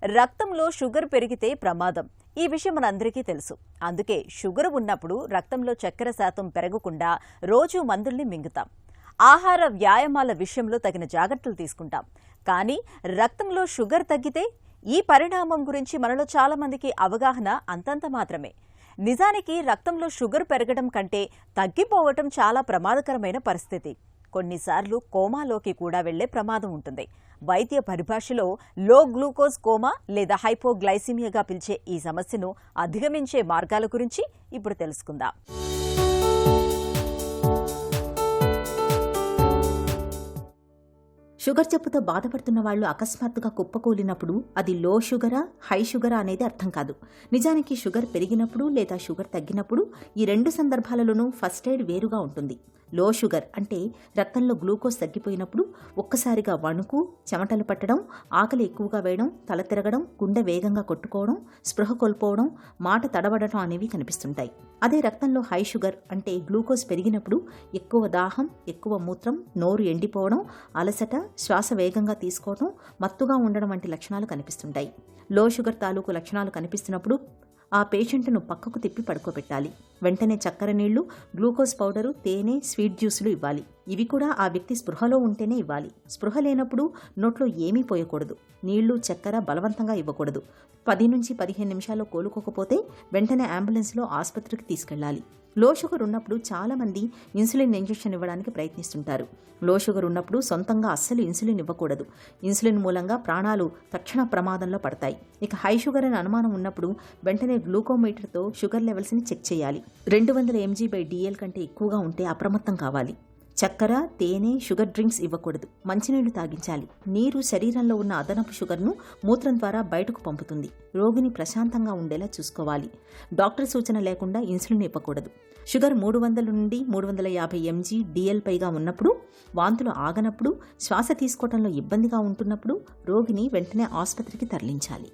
రక్తంలో షుగర్ పెరిగితే ప్రమాదం. ఈ విషయం మనందరికీ తెలుసు. అందుకే షుగర్ ఉన్నప్పుడు రక్తంలో చక్కెర శాతం పెరగకుండా రోజు మందుల్ని మింగుతాం. ఆహార వ్యాయామాల విషయంలో తగిన జాగ్రత్తలు తీసుకుంటాం. కానీ రక్తంలో షుగర్ తగ్గితే ఈ పరిణామం గురించి మనలో చాలా మందికి అవగాహన అంతంత మాత్రమే. నిజానికి రక్తంలో షుగర్ పెరగడం కంటే తగ్గిపోవటం చాలా ప్రమాదకరమైన పరిస్థితి. కొన్నిసార్లు కోమాలోకి కూడా వెళ్లే ప్రమాదం ఉంటుంది. వైద్య పరిభాషలో లో గ్లూకోజ్ కోమా లేదా హైపోగ్లైసిమియాగా పిలిచే ఈ సమస్యను అధిగమించే మార్గాల గురించి ఇప్పుడు తెలుసుకుందాం. షుగర్ జబ్బుతో బాధపడుతున్న వాళ్లు అకస్మాత్తుగా కుప్పకూలినప్పుడు అది లో షుగరా హై షుగరా అనేది అర్థం కాదు. నిజానికి షుగర్ పెరిగినప్పుడు లేదా షుగర్ తగ్గినప్పుడు ఈ రెండు సందర్భాలలోనూ ఫస్ట్ ఎయిడ్ వేరుగా ఉంటుంది. లో షుగర్ అంటే రక్తంలో గ్లూకోజ్ తగ్గిపోయినప్పుడు ఒక్కసారిగా వణుకు, చెమటలు పట్టడం, ఆకలి ఎక్కువగా వేయడం, తల తిరగడం, గుండె వేగంగా కొట్టుకోవడం, స్పృహ కోల్పోవడం, మాట తడబడటం అనేవి కనిపిస్తుంటాయి. అదే రక్తంలో హై షుగర్ అంటే గ్లూకోజ్ పెరిగినప్పుడు ఎక్కువ దాహం, ఎక్కువ మూత్రం, నోరు ఎండిపోవడం, అలసట, శ్వాస వేగంగా తీసుకోవడం, మత్తుగా ఉండడం వంటి లక్షణాలు కనిపిస్తుంటాయి. లో షుగర్ తాలూకు లక్షణాలు కనిపిస్తున్నప్పుడు ఆ పేషెంట్ను పక్కకు తిప్పి పడుకోబెట్టాలి. వెంటనే చక్కెర నీళ్లు, గ్లూకోజ్ పౌడరు, తేనె, స్వీట్ జ్యూసులు ఇవ్వాలి. ఇవి కూడా ఆ వ్యక్తి స్పృహలో ఉంటేనే ఇవ్వాలి. స్పృహ లేనప్పుడు నోట్లో ఏమీ పోయకూడదు. నీళ్లు, చక్కెర బలవంతంగా ఇవ్వకూడదు. 10 నుంచి 15 నిమిషాల్లో కోలుకోకపోతే వెంటనే అంబులెన్స్లో ఆసుపత్రికి తీసుకెళ్లాలి. లో షుగర్ ఉన్నప్పుడు చాలా మంది ఇన్సులిన్ ఇంజెక్షన్ ఇవ్వడానికి ప్రయత్నిస్తుంటారు. లో షుగర్ ఉన్నప్పుడు సొంతంగా అస్సలు ఇన్సులిన్ ఇవ్వకూడదు. ఇన్సులిన్ మూలంగా ప్రాణాలు తక్షణ ప్రమాదంలో పడతాయి. ఇక హై షుగర్ అని అనుమానం ఉన్నప్పుడు వెంటనే గ్లూకోమీటర్తో షుగర్ లెవెల్స్ని చెక్ చేయాలి. 200 mg/dl కంటే ఎక్కువగా ఉంటే అప్రమత్తం కావాలి. చక్కెర, తేనె, షుగర్ డ్రింక్స్ ఇవ్వకూడదు. మంచినీళ్లు తాగించాలి. నీరు శరీరంలో ఉన్న అదనపు షుగర్ను మూత్రం ద్వారా బయటకు పంపుతుంది. రోగిని ప్రశాంతంగా ఉండేలా చూసుకోవాలి. డాక్టర్ సూచన లేకుండా ఇన్సులిన్ ఇవ్వకూడదు. షుగర్ 300 నుండి 350 mg/dl పైగా ఉన్నప్పుడు, వాంతులు ఆగనప్పుడు, శ్వాస తీసుకోవడంలో ఇబ్బందిగా ఉంటున్నప్పుడు రోగిని వెంటనే ఆసుపత్రికి తరలించాలి.